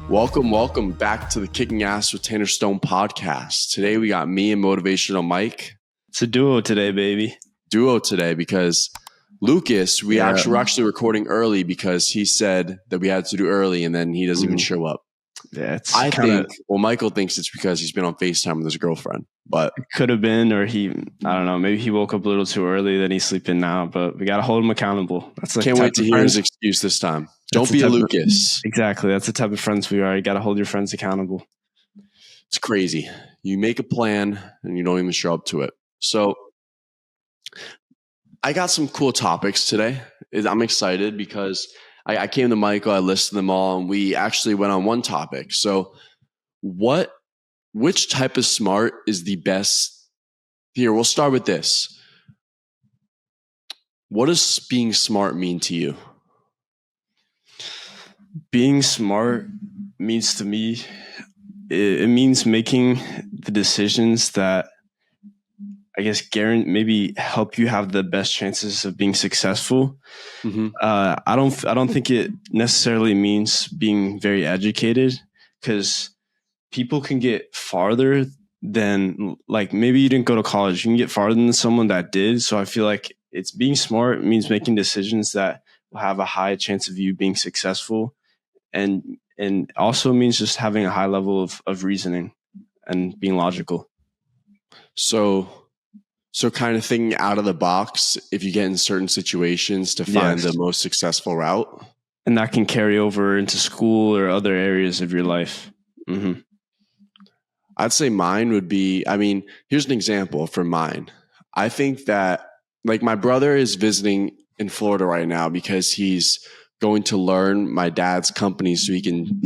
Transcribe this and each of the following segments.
Welcome back to the Kicking Ass with Tanner Stone podcast. Today we got me and Motivational Mike. It's a duo today, baby. Duo today because Lucas, we're actually recording early because he said that we had to do early and then he doesn't even show up. Yeah, Michael thinks it's because he's been on FaceTime with his girlfriend, but it could have been, or I don't know, maybe he woke up a little too early, then he's sleeping now, but we got to hold him accountable. Can't wait to hear his excuse this time. Don't be a Lucas. Exactly. That's the type of friends we are. You got to hold your friends accountable. It's crazy. You make a plan and you don't even show up to it. So I got some cool topics today. I'm excited because I came to Michael, I listed them all, and we actually went on one topic. So which type of smart is the best? Here, we'll start with this. What does being smart mean to you? Being smart means to me, it means making the decisions that I guess maybe help you have the best chances of being successful. Mm-hmm. I don't think it necessarily means being very educated, because people can get farther than, like, maybe you didn't go to college. You can get farther than someone that did. So I feel like it's being smart means making decisions that will have a high chance of you being successful, and also means just having a high level of reasoning and being logical. So kind of thinking out of the box if you get in certain situations to find the most successful route. And that can carry over into school or other areas of your life. Mm-hmm. I'd say mine would be, here's an example for mine. I think that, like, my brother is visiting in Florida right now because he's going to learn my dad's company so he can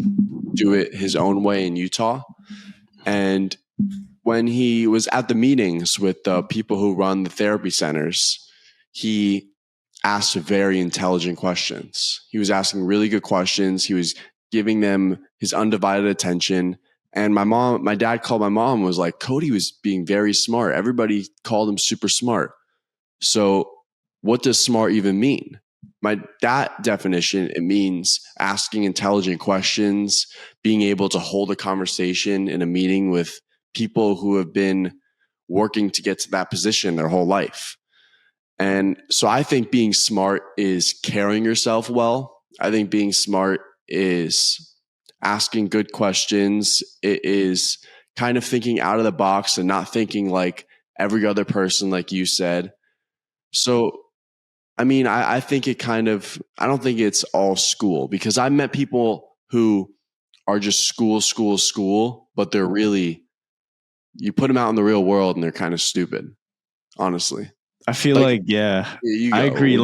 do it his own way in Utah. And when he was at the meetings with the people who run the therapy centers, he asked very intelligent questions. He was asking really good questions. He was giving them his undivided attention. And my dad called my mom and was like, Cody was being very smart. Everybody called him super smart. So what does smart even mean? That definition, it means asking intelligent questions, being able to hold a conversation in a meeting with people who have been working to get to that position their whole life. And so I think being smart is carrying yourself well. I think being smart is asking good questions. It is kind of thinking out of the box and not thinking like every other person, like you said. So, I think I don't think it's all school, because I met people who are just school, but they're really, you put them out in the real world and they're kind of stupid, honestly. I feel I agree.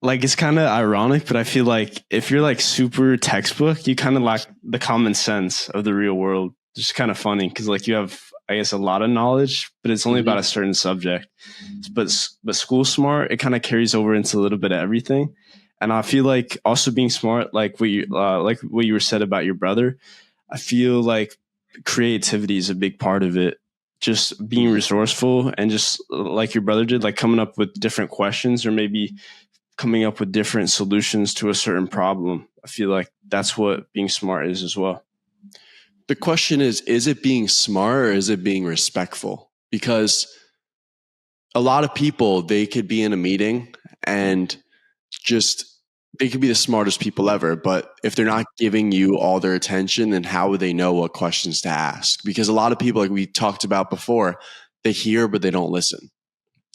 It's kind of ironic, but I feel like if you're like super textbook, you kind of lack the common sense of the real world. It's just kind of funny because, like, you have, I guess, a lot of knowledge, but it's only about a certain subject. But school smart, it kind of carries over into a little bit of everything. And I feel like also being smart, like what you were said about your brother, I feel like creativity is a big part of it. Just being resourceful and just like your brother did, like coming up with different questions or maybe coming up with different solutions to a certain problem. I feel like that's what being smart is as well. The question is it being smart or is it being respectful? Because a lot of people, they could be in a meeting and they could be the smartest people ever, but if they're not giving you all their attention, then how would they know what questions to ask? Because a lot of people, like we talked about before, they hear, but they don't listen.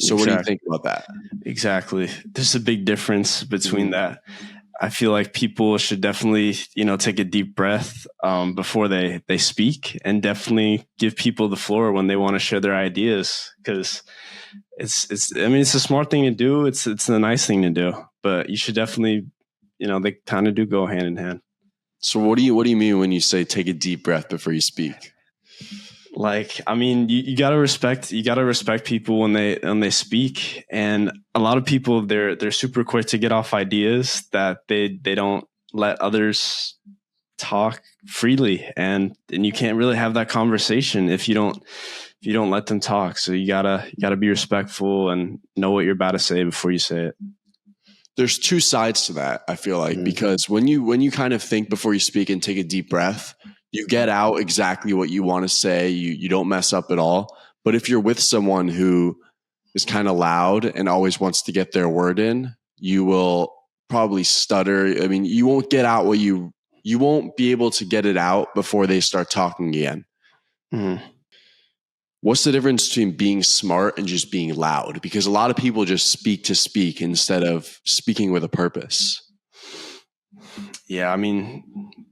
So What do you think about that? Exactly. There's a big difference between that. I feel like people should definitely, take a deep breath before they speak, and definitely give people the floor when they want to share their ideas, because it's a smart thing to do. It's a nice thing to do, but you should definitely, they kind of do go hand in hand. So what do you mean when you say take a deep breath before you speak? Like, you gotta respect people when they speak, and a lot of people they're super quick to get off ideas that they don't let others talk freely, and you can't really have that conversation if you don't let them talk. So you gotta be respectful and know what you're about to say before you say it. there's two sides to that, I feel like, Mhm. because when you kind of think before you speak and take a deep breath, you get out exactly what you want to say. You don't mess up at all. But if you're with someone who is kind of loud and always wants to get their word in, you will probably stutter. I mean, you won't get out what you won't be able to get it out before they start talking again. Mhm. What's the difference between being smart and just being loud? Because a lot of people just speak to speak instead of speaking with a purpose. Yeah, I mean,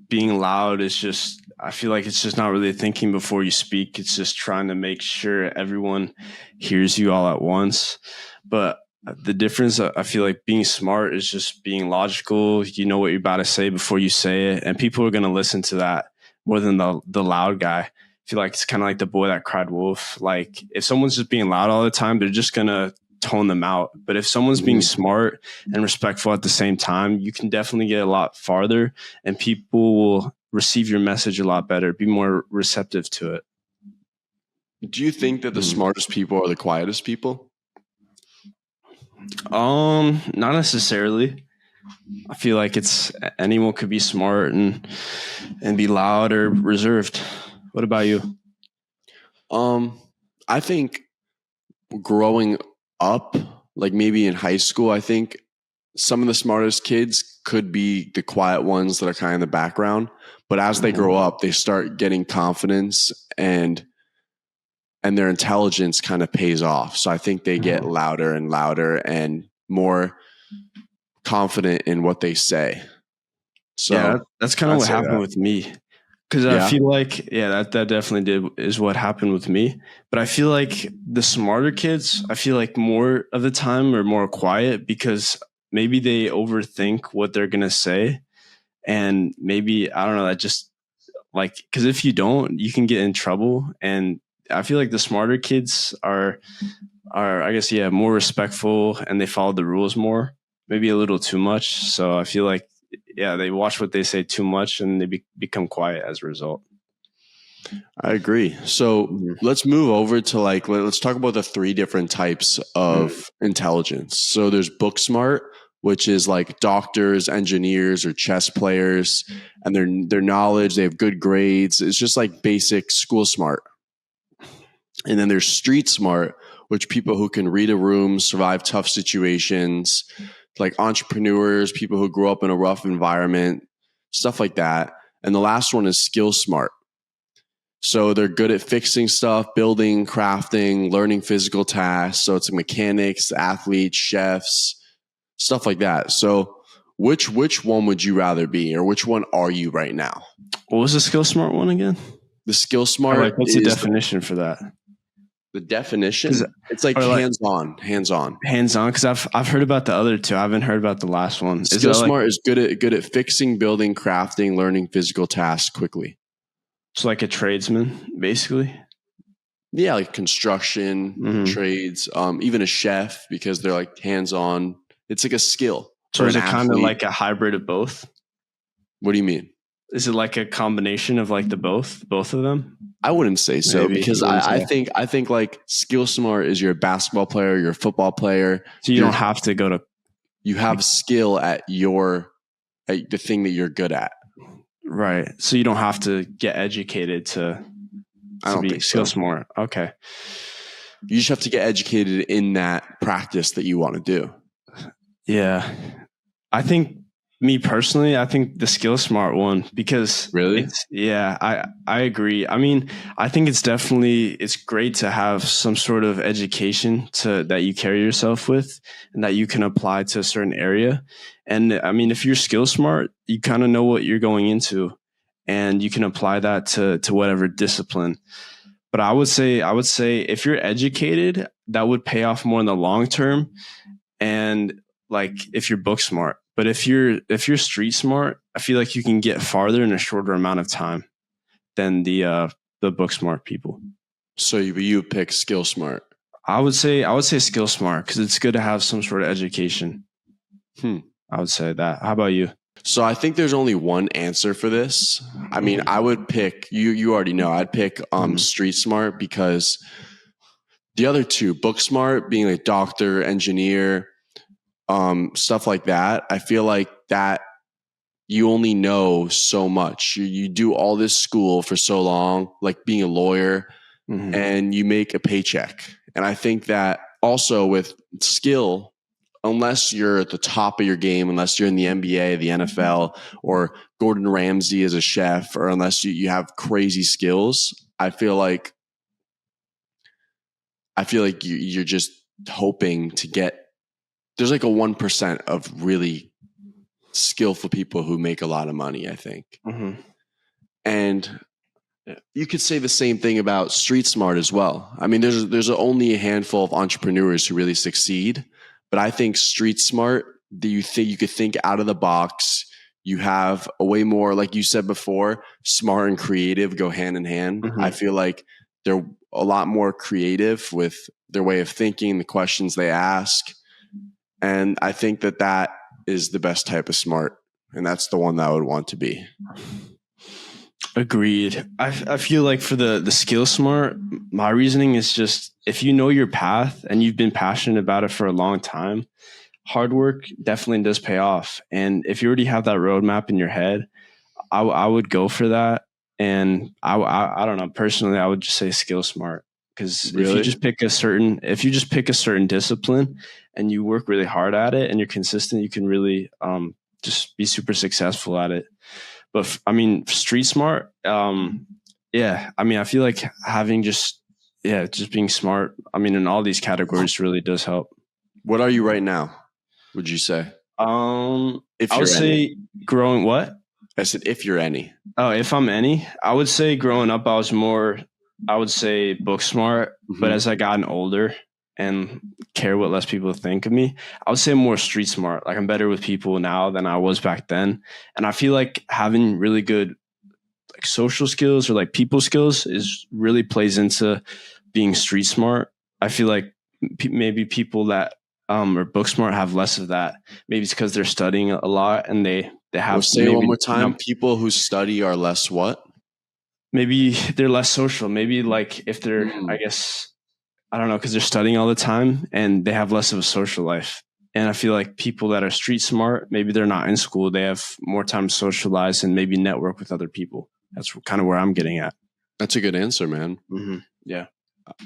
being loud is just, I feel like it's just not really thinking before you speak. It's just trying to make sure everyone hears you all at once. But the difference, I feel like being smart is just being logical. You know what you're about to say before you say it. And people are going to listen to that more than the loud guy. I feel like it's kind of like the boy that cried wolf. Like if someone's just being loud all the time, they're just going to tone them out. But if someone's being smart and respectful at the same time, you can definitely get a lot farther and people will receive your message a lot better, be more receptive to it. Do you think that the smartest people are the quietest people? Not necessarily. I feel like it's anyone could be smart and be loud or reserved. What about you? I think growing up, like maybe in high school, I think some of the smartest kids could be the quiet ones that are kind of in the background. But as they grow up, they start getting confidence and their intelligence kind of pays off. So I think they get louder and louder and more confident in what they say. So yeah, that's kind of what happened with me. Because I feel like, that definitely is what happened with me. But I feel like the smarter kids, I feel like more of the time are more quiet because maybe they overthink what they're going to say. And maybe, I don't know, that just like, because if you don't, you can get in trouble. And I feel like the smarter kids are I guess, more respectful and they follow the rules more, maybe a little too much. So I feel like, they watch what they say too much and they become quiet as a result. I agree. So let's move over to let's talk about the three different types of intelligence. So there's book smart, which is like doctors, engineers, or chess players, and their knowledge, they have good grades. It's just like basic school smart. And then there's street smart, which people who can read a room, survive tough situations, like entrepreneurs, people who grew up in a rough environment, stuff like that. And the last one is skill smart. So they're good at fixing stuff, building, crafting, learning physical tasks. So it's mechanics, athletes, chefs, stuff like that. So which one would you rather be, or which one are you right now? What was the skill smart one again? The skill smart. What's the definition for that? The definition? It's like hands-on. Hands-on, because I've heard about the other two. I haven't heard about the last one. Skill smart is good at fixing, building, crafting, learning physical tasks quickly. It's like a tradesman, basically. Yeah, like construction, trades, even a chef, because they're like hands-on. It's like a skill. So is it kind of like a hybrid of both? What do you mean? Is it like a combination of like both of them? I wouldn't say so, because I think like skill smart is you're a basketball player, you're a football player. So you don't have to go to. You have skill at the thing that you're good at. Right. So you don't have to get educated to be skill smart. Okay. You just have to get educated in that practice that you want to do. Yeah. I think me personally, I think the skill smart one, because really, I agree. I mean, I think it's great to have some sort of education that you carry yourself with and that you can apply to a certain area. And I mean, if you're skill smart, you kind of know what you're going into and you can apply that to whatever discipline. But I would say if you're educated, that would pay off more in the long term. And like if you're book smart, but if you're street smart, I feel like you can get farther in a shorter amount of time than the book smart people. So you pick skill smart. I would say skill smart because it's good to have some sort of education. I would say that. How about you? So I think there's only one answer for this. I mean, I would pick you already know. I'd pick street smart, because the other two, book smart, being like doctor, engineer, stuff like that. I feel like that you only know so much. You do all this school for so long, like being a lawyer, and you make a paycheck. And I think that also with skill, unless you're at the top of your game, unless you're in the NBA, the NFL, or Gordon Ramsay as a chef, or unless you have crazy skills, I feel like you're just hoping to get. There's like a 1% of really skillful people who make a lot of money, I think. And you could say the same thing about street smart as well. I mean, there's only a handful of entrepreneurs who really succeed, but I think street smart, that you could think out of the box. You have a way more, like you said before, smart and creative go hand in hand. I feel like they're a lot more creative with their way of thinking, the questions they ask. And I think that is the best type of smart. And that's the one that I would want to be. Agreed. I feel like for the skill smart, my reasoning is just if you know your path and you've been passionate about it for a long time, hard work definitely does pay off. And if you already have that roadmap in your head, I would go for that. And I don't know, personally, I would just say skill smart. Because if you just pick a certain discipline and you work really hard at it and you're consistent, you can really just be super successful at it. But I mean, street smart, yeah. I mean, I feel like having just being smart, I mean, in all these categories really does help. What are you right now, would you say? If I would say growing what? I said if you're any. Oh, if I'm any, I would say growing up, I was more, I would say book smart. But as I gotten older and care what less people think of me, I would say more street smart. Like I'm better with people now than I was back then. And I feel like having really good like social skills or like people skills is really plays into being street smart. I feel like maybe people that are book smart have less of that. Maybe it's because they're studying a lot and they have. Say maybe, one more time. People who study are less what? Maybe they're less social. Maybe like if they're, I guess, I don't know, because they're studying all the time and they have less of a social life. And I feel like people that are street smart, maybe they're not in school. They have more time to socialize and maybe network with other people. That's kind of where I'm getting at. That's a good answer, man. Yeah.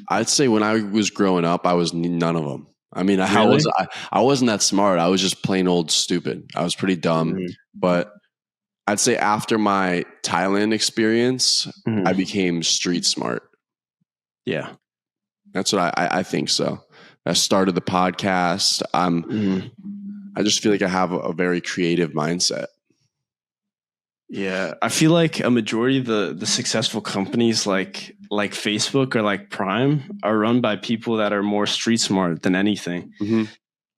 I'd say when I was growing up, I was none of them. I mean, really? I wasn't that smart. I was just plain old stupid. I was pretty dumb. But I'd say after my Thailand experience, I became street smart. Yeah. That's what I think so. I started the podcast. I just feel like I have a very creative mindset. Yeah. I feel like a majority of the successful companies like Facebook or like Prime are run by people that are more street smart than anything.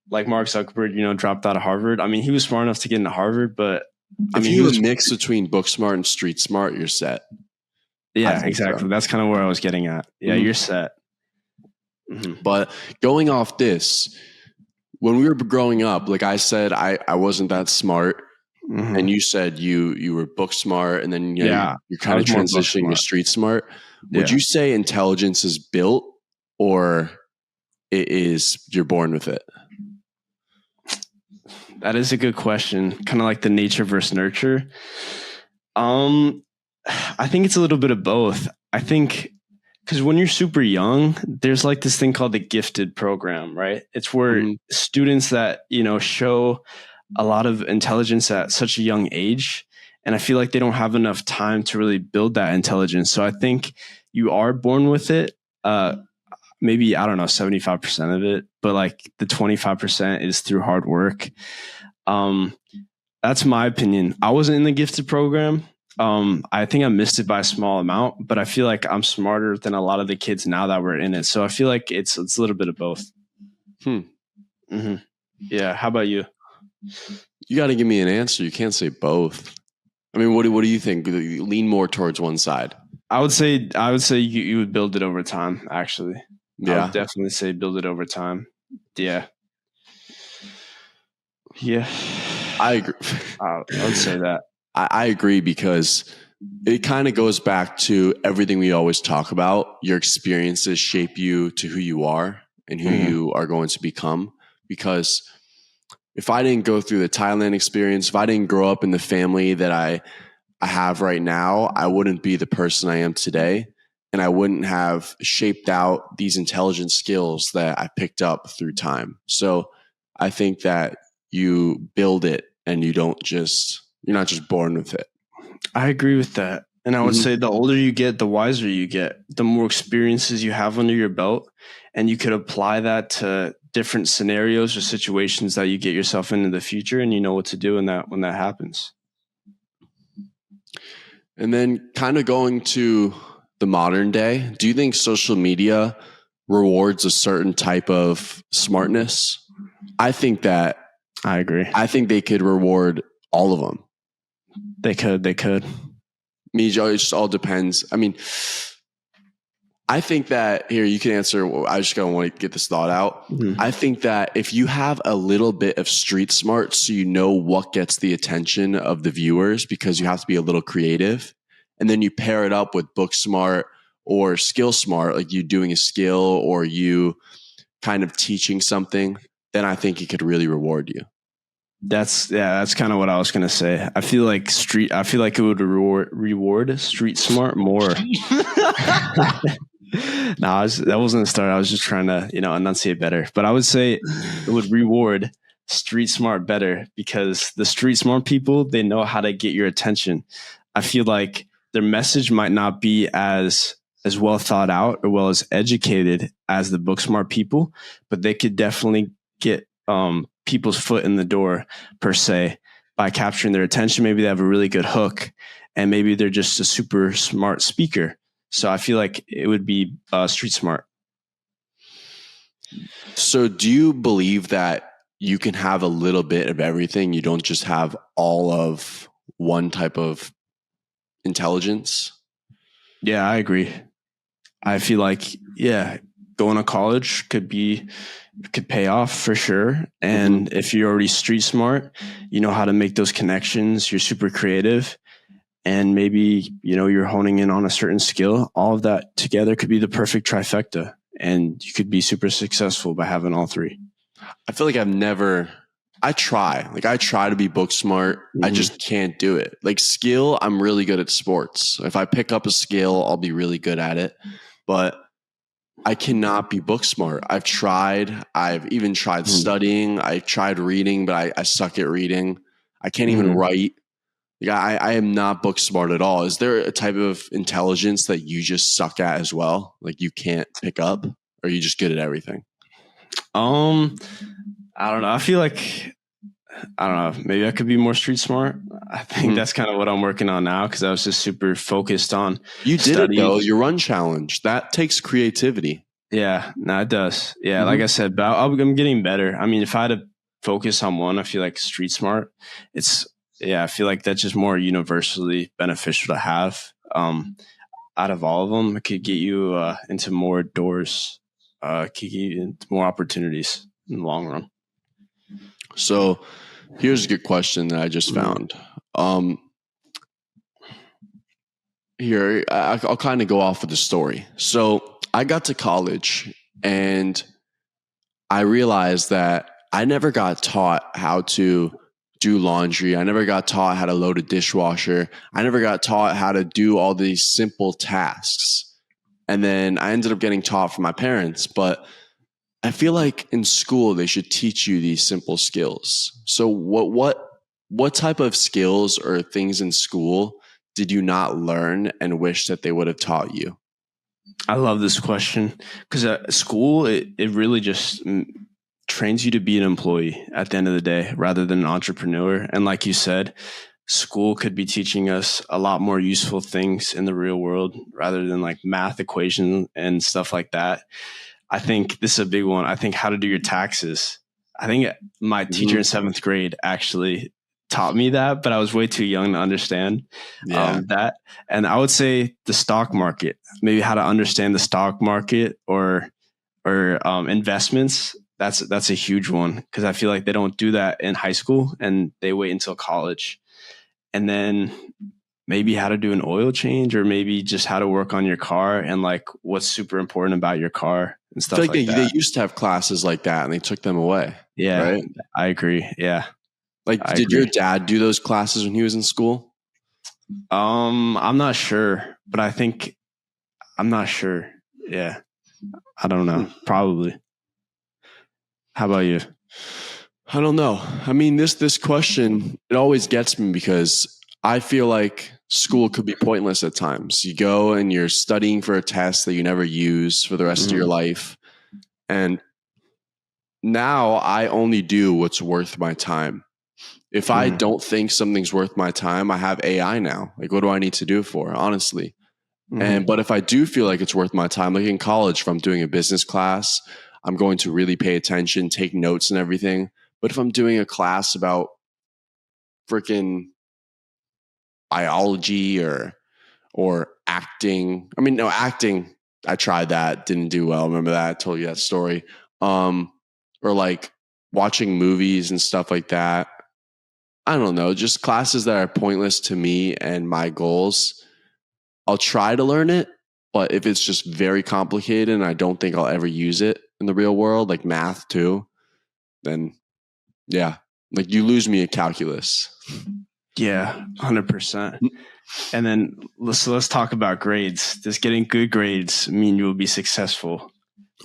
Like Mark Zuckerberg, dropped out of Harvard. I mean, he was smart enough to get into Harvard, but if you have a mix between book smart and street smart, you're set. Yeah, exactly. So. That's kind of where I was getting at. Yeah, you're set. But going off this, when we were growing up, like I said, I wasn't that smart. And you said you were book smart, and then you're kind of transitioning to street smart. Would you say intelligence is built, or you're born with it? That is a good question. Kind of like the nature versus nurture. I think it's a little bit of both. I think because when you're super young, there's like this thing called the gifted program, right? It's where students that, show a lot of intelligence at such a young age. And I feel like they don't have enough time to really build that intelligence. So I think you are born with it. Maybe, I don't know, 75% of it, but like the 25% is through hard work. That's my opinion. I wasn't in the gifted program. I think I missed it by a small amount, but I feel like I'm smarter than a lot of the kids now that we're in it. So I feel like it's a little bit of both. Yeah. How about you? You got to give me an answer. You can't say both. I mean, what do you think? You lean more towards one side. I would say you would build it over time, actually. Yeah. I would definitely say build it over time. Yeah. Yeah. I agree. I would say that. I agree because it kind of goes back to everything we always talk about. Your experiences shape you to who you are and who you are going to become. Because if I didn't go through the Thailand experience, if I didn't grow up in the family that I have right now, I wouldn't be the person I am today. And I wouldn't have shaped out these intelligent skills that I picked up through time. So I think that you build it and you're not just born with it. I agree with that. And I would Mhm. say the older you get, the wiser you get, the more experiences you have under your belt. And you could apply that to different scenarios or situations that you get yourself in the future, and you know what to do in that when that happens. And then kind of going to the modern day, do you think social media rewards a certain type of smartness? I think I agree. they could reward all of them. They could. Me, it just all depends. I mean, I think that here you can answer. I just gonna want to get this thought out. Mhm. I think that if you have a little bit of street smart, so you know what gets the attention of the viewers, because you have to be a little creative, and then you pair it up with book smart or skill smart, like you doing a skill or you kind of teaching something, then I think it could really reward you. That's kind of what I was gonna say. I feel like it would reward street smart more. No, that wasn't a start. I was just trying to, enunciate better. But I would say it would reward street smart better, because the street smart people, they know how to get your attention. I feel like their message might not be as well thought out or well as educated as the book smart people, but they could definitely get people's foot in the door, per se, by capturing their attention. Maybe they have a really good hook, and maybe they're just a super smart speaker. So I feel like it would be street smart. So do you believe that you can have a little bit of everything? You don't just have all of one type of intelligence? Yeah, I agree. I feel like, going to college could pay off for sure. And if you're already street smart, you know how to make those connections. You're super creative, and maybe, you're honing in on a certain skill. All of that together could be the perfect trifecta, and you could be super successful by having all three. I feel like I try to be book smart. I just can't do it. Like skill, I'm really good at sports. If I pick up a skill, I'll be really good at it. But I cannot be book smart. I've tried. I've even tried studying. I tried reading, but I suck at reading. I can't even write. Yeah, I am not book smart at all. Is there a type of intelligence that you just suck at as well? Like you can't pick up, or are you just good at everything? I don't know. I feel like, I don't know, maybe I could be more street smart. I think that's kind of what I'm working on now, because I was just super focused on You did it though. Your run challenge, that takes creativity. Yeah, no, it does. Yeah, like I said, but I'm getting better. I mean, if I had to focus on one, I feel like street smart. I feel like that's just more universally beneficial to have. Out of all of them, it could get you into more doors, could get you into more opportunities in the long run. So here's a good question that I just found. Here, I'll kind of go off with the story. So I got to college and I realized that I never got taught how to do laundry. I never got taught how to load a dishwasher. I never got taught how to do all these simple tasks. And then I ended up getting taught from my parents, but I feel like in school they should teach you these simple skills. So what type of skills or things in school did you not learn and wish that they would have taught you? I love this question, because at school, it really just trains you to be an employee at the end of the day rather than an entrepreneur. And like you said, school could be teaching us a lot more useful things in the real world rather than like math equations and stuff like that. I think this is a big one. I think how to do your taxes. I think my teacher in 7th grade actually taught me that, but I was way too young to understand that. And I would say the stock market, maybe how to understand the stock market or investments. That's a huge one, because I feel like they don't do that in high school and they wait until college. And then maybe how to do an oil change, or maybe just how to work on your car and like what's super important about your car. and I feel stuff like like they that. used to have classes like that and they took them away, Yeah, right? I agree. Yeah, Like, I did your agree. dad do those classes when he was in school? I'm not sure, but I'm not sure. Yeah, I don't know. Probably. How about you? I don't know. I mean, this question, it always gets me because I feel like school could be pointless at times. You go and you're studying for a test that you never use for the rest of your life. And now I only do what's worth my time. If I don't think something's worth my time, I have AI now. Like, what do I need to do it for, honestly? But if I do feel like it's worth my time, like in college, if I'm doing a business class, I'm going to really pay attention, take notes and everything. But if I'm doing a class about freaking biology or acting, I mean, no, acting, I tried that, didn't do well. Remember that? I told you that story. Or like watching movies and stuff like that. I don't know, just classes that are pointless to me and my goals. I'll try to learn it, but if it's just very complicated and I don't think I'll ever use it in the real world, like math too, then yeah, like you lose me at calculus. Yeah, 100%. And then let's talk about grades. Does getting good grades mean you will be successful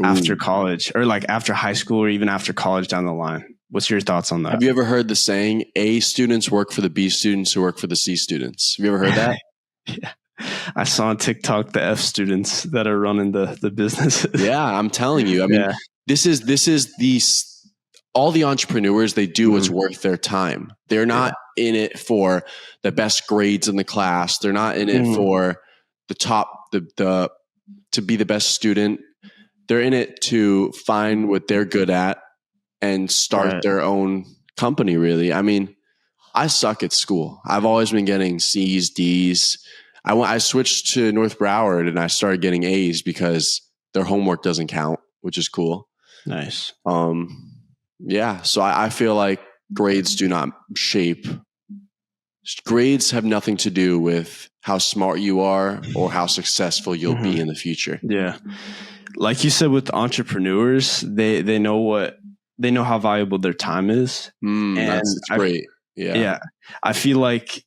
after college, or like after high school, or even after college down the line? What's your thoughts on that? Have you ever heard the saying, A students work for the B students who work for the C students? Have you ever heard that? Yeah. I saw on TikTok the F students that are running the businesses. Yeah, I'm telling you. I mean, this is all the entrepreneurs, they do what's worth their time. They're not in it for the best grades in the class. They're not in it for the top, the to be the best student. They're in it to find what they're good at and start their own company, really. I mean, I suck at school. I've always been getting C's, D's. I switched to North Broward and I started getting A's because their homework doesn't count, which is cool. Nice. Yeah. So I feel like grades do not shape. Grades have nothing to do with how smart you are or how successful you'll be in the future. Yeah. Like you said, with entrepreneurs, they know how valuable their time is. That's great. Yeah. I feel like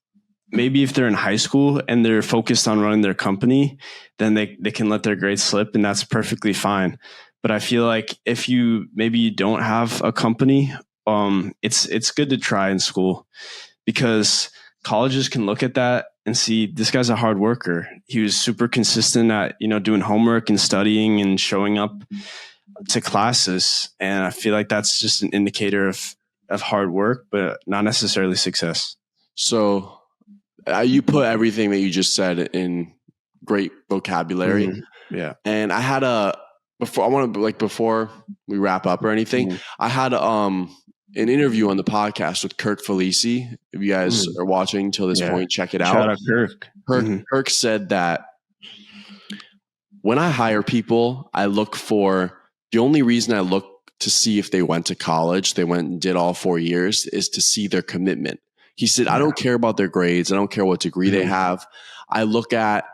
maybe if they're in high school and they're focused on running their company, then they can let their grades slip, and that's perfectly fine. But I feel like if you don't have a company, it's good to try in school, because colleges can look at that and see this guy's a hard worker. He was super consistent at, doing homework and studying and showing up to classes. And I feel like that's just an indicator of hard work, but not necessarily success. So you put everything that you just said in great vocabulary. Yeah. And I had before we wrap up or anything, I had an interview on the podcast with Kirk Felici. If you guys are watching till this point, check it out. Shout out Kirk. Kirk said that when I hire people, the only reason I look to see if they went to college, they went and did all 4 years, is to see their commitment. He said, I don't care about their grades. I don't care what degree they have. I look at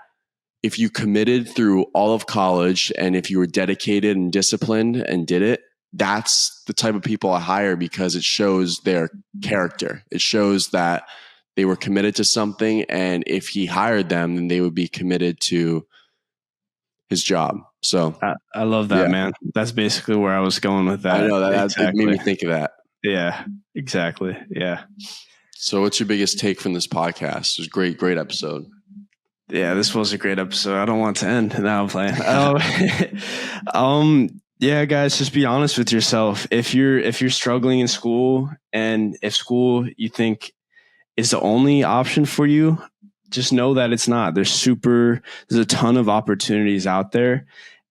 if you committed through all of college and if you were dedicated and disciplined and did it. That's the type of people I hire, because it shows their character. It shows that they were committed to something. And if he hired them, then they would be committed to his job. So I love that, man. That's basically where I was going with that. I know that exactly. It made me think of that. Yeah, exactly. Yeah. So what's your biggest take from this podcast? It was a great episode. Yeah, this was a great episode. I don't want to end. Now I'm playing. Yeah, guys, just be honest with yourself. If you're struggling in school, and if school you think is the only option for you, just know that it's not. There's a ton of opportunities out there.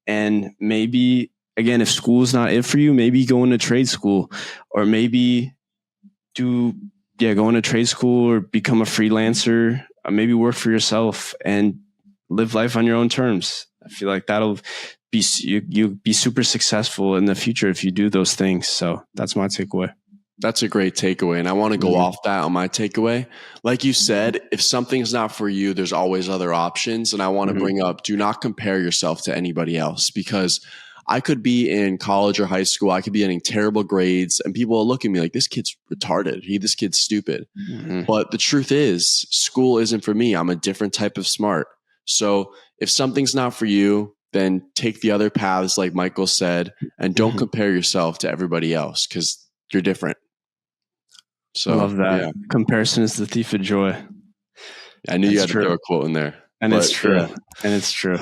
And maybe, again, if school is not it for you, maybe go into trade school, or maybe go into trade school or become a freelancer, or maybe work for yourself and live life on your own terms. I feel like that'll be, you'll be super successful in the future if you do those things. So that's my takeaway. That's a great takeaway. And I want to go off that on my takeaway. Like you said, if something's not for you, there's always other options. And I want to bring up, do not compare yourself to anybody else, because I could be in college or high school. I could be getting terrible grades, and people will look at me like, this kid's retarded. This kid's stupid. But the truth is, school isn't for me. I'm a different type of smart. So if something's not for you, then take the other paths, like Michael said, and don't compare yourself to everybody else because you're different. So love that. Yeah. Comparison is the thief of joy. I knew you had to throw a quote in there. And it's true. Yeah. And it's true.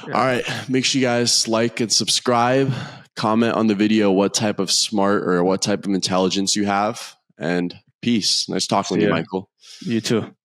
Yeah. All right. Make sure you guys like and subscribe. Comment on the video what type of smart or what type of intelligence you have. And peace. Nice talking with you, Michael. You too.